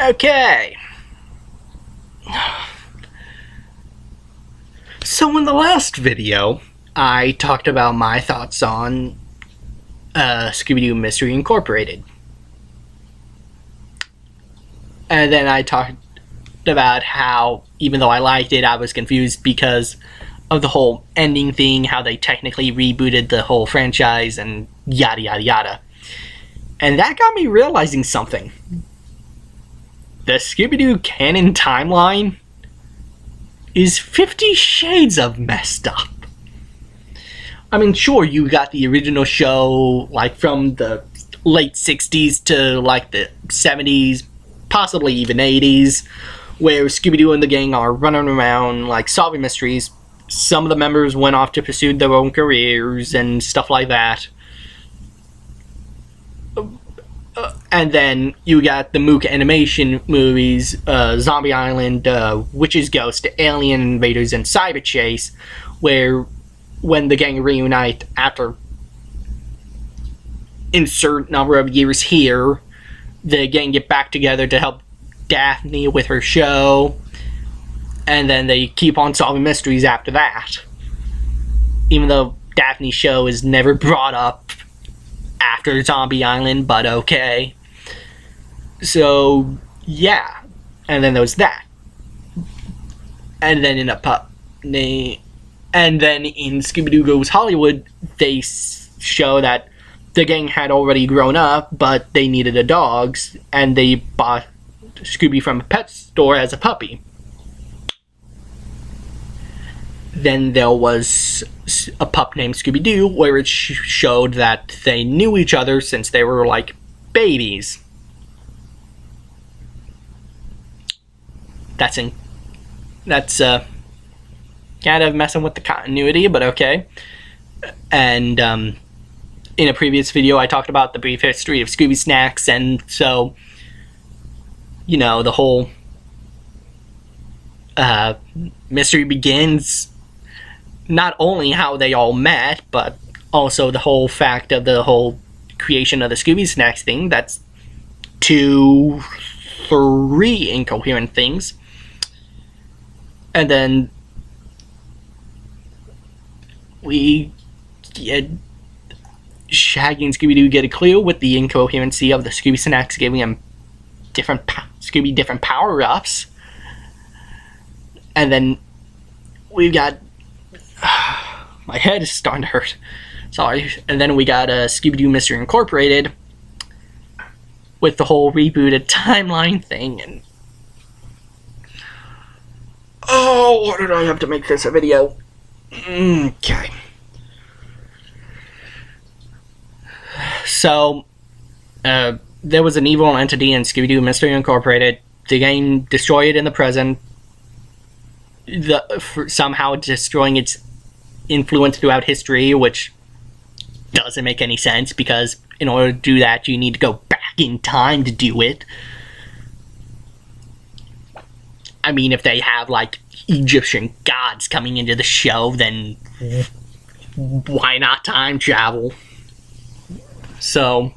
Okay. So in the last video, I talked about my thoughts on Scooby-Doo Mystery Incorporated. And then I talked about how, even though I liked it, I was confused because of the whole ending thing, how they technically rebooted the whole franchise, and yada yada yada. And that got me realizing something. The Scooby-Doo canon timeline is 50 shades of messed up. I mean, sure, you got the original show, like, from the late 60s to, like, the 70s, possibly even 80s, where Scooby-Doo and the gang are running around, like, solving mysteries. Some of the members went off to pursue their own careers and stuff like that. And then you got the Mook animation movies, Zombie Island, Witch's Ghost, Alien Invaders, and Cyber Chase, where when the gang reunite after insert number of years here, the gang get back together to help Daphne with her show, and then they keep on solving mysteries after that. Even though Daphne's show is never brought up after Zombie Island, but okay. So, yeah. And then there was that. And then in Scooby-Doo Goes Hollywood, they show that the gang had already grown up, but they needed a dog, and they bought Scooby from a pet store as a puppy. Then there was a pup named Scooby-Doo, where it showed that they knew each other since they were, like, babies. That's kind of messing with the continuity, but okay. And in a previous video, I talked about the brief history of Scooby Snacks, and so, you know, the whole mystery begins. Not only how they all met, but also the whole fact of the whole creation of the Scooby Snacks thing. That's 2, 3 incoherent things. And then we get Shaggy and Scooby-Doo get a clue with the incoherency of the Scooby Snacks giving them different power-ups. And then we've got... my head is starting to hurt. Sorry. And then we got Scooby-Doo Mystery Incorporated with the whole rebooted timeline thing. And oh, why did I have to make this a video? Okay. So, there was an evil entity in Scooby-Doo Mystery Incorporated. The game destroyed it in the present, somehow destroying its influence throughout history, which doesn't make any sense, because in order to do that, you need to go back in time to do it. I mean, if they have, like, Egyptian gods coming into the show, then why not time travel? So,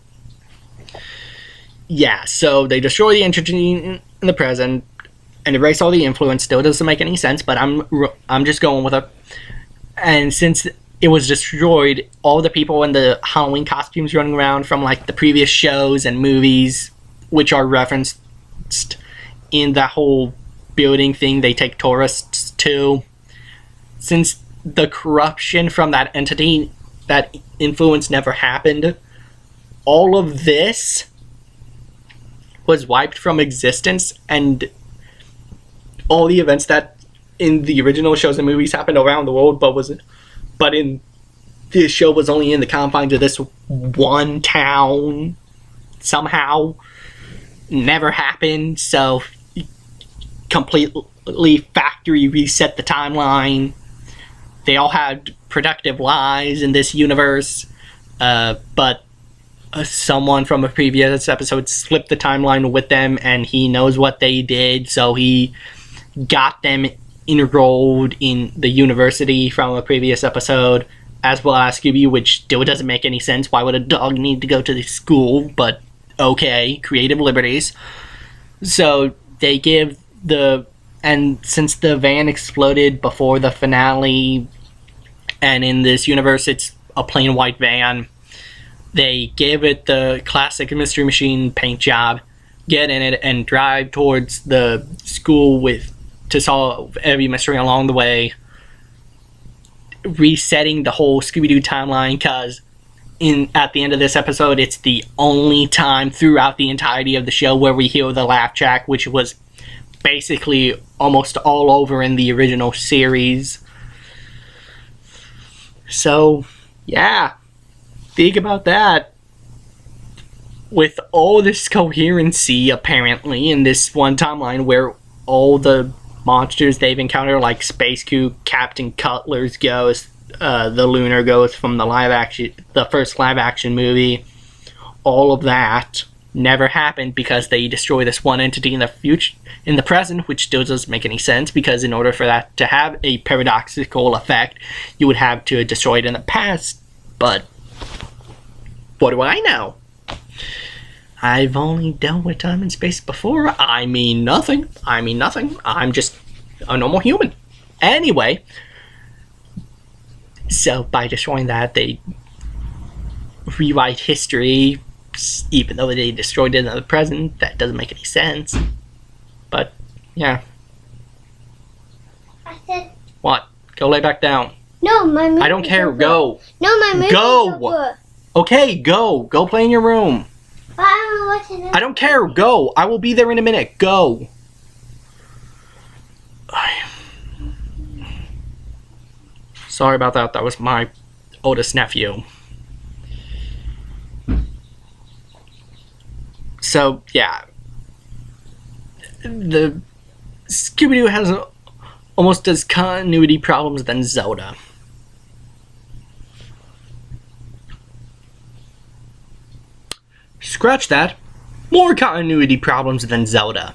yeah, so they destroy the entity in the present and erase all the influence. Still doesn't make any sense, but I'm just going with it. And since it was destroyed, all the people in the Halloween costumes running around from, like, the previous shows and movies, which are referenced in that whole building thing they take tourists to, since the corruption from that entity, that influence never happened, all of this was wiped from existence, and all the events that in the original shows and movies happened around the world, but in this show was only in the confines of this one town, somehow never happened. So completely factory reset the timeline. They all had productive lives in this universe, but someone from a previous episode slipped the timeline with them, and he knows what they did, so he got them enrolled in the university from a previous episode, as well as Scooby, which still doesn't make any sense. Why would a dog need to go to the school? But okay, creative liberties. So they give and since the van exploded before the finale, and in this universe it's a plain white van, they give it the classic Mystery Machine paint job, get in it, and drive towards the school to solve every mystery along the way, resetting the whole Scooby-Doo timeline, because at the end of this episode, it's the only time throughout the entirety of the show where we hear the laugh track, which was basically almost all over in the original series. So, yeah. Think about that. With all this coherency, apparently, in this one timeline where all the monsters they've encountered, like Space Coop, Captain Cutler's ghost, the Lunar Ghost from the first live action movie, all of that never happened because they destroy this one entity in the present, which still doesn't make any sense, because in order for that to have a paradoxical effect, you would have to destroy it in the past. But what do I know? I've only dealt with time and space before. I mean nothing. I'm just a normal human. Anyway, so by destroying that, they rewrite history, even though they destroyed it in the present. That doesn't make any sense. But, yeah. I said... What? Go lay back down. No, my movie's I don't care. over. Go. No, my movie's over. Okay, go. Go play in your room. But I'm watching it. I don't care. Go. I will be there in a minute. Go. Sorry about that. That was my oldest nephew. So, yeah. The Scooby-Doo has almost as continuity problems than Zelda. Scratch that. More continuity problems than Zelda.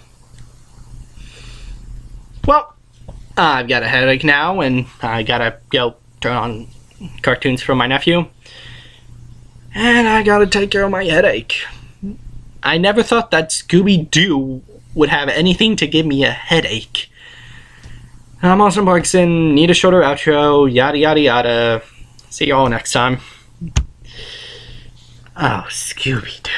Well, I've got a headache now, and I gotta go turn on cartoons for my nephew. And I gotta take care of my headache. I never thought that Scooby-Doo would have anything to give me a headache. I'm Austin Parkson, need a shorter outro, yada yada yada. See y'all next time. Oh, Scooby-Doo.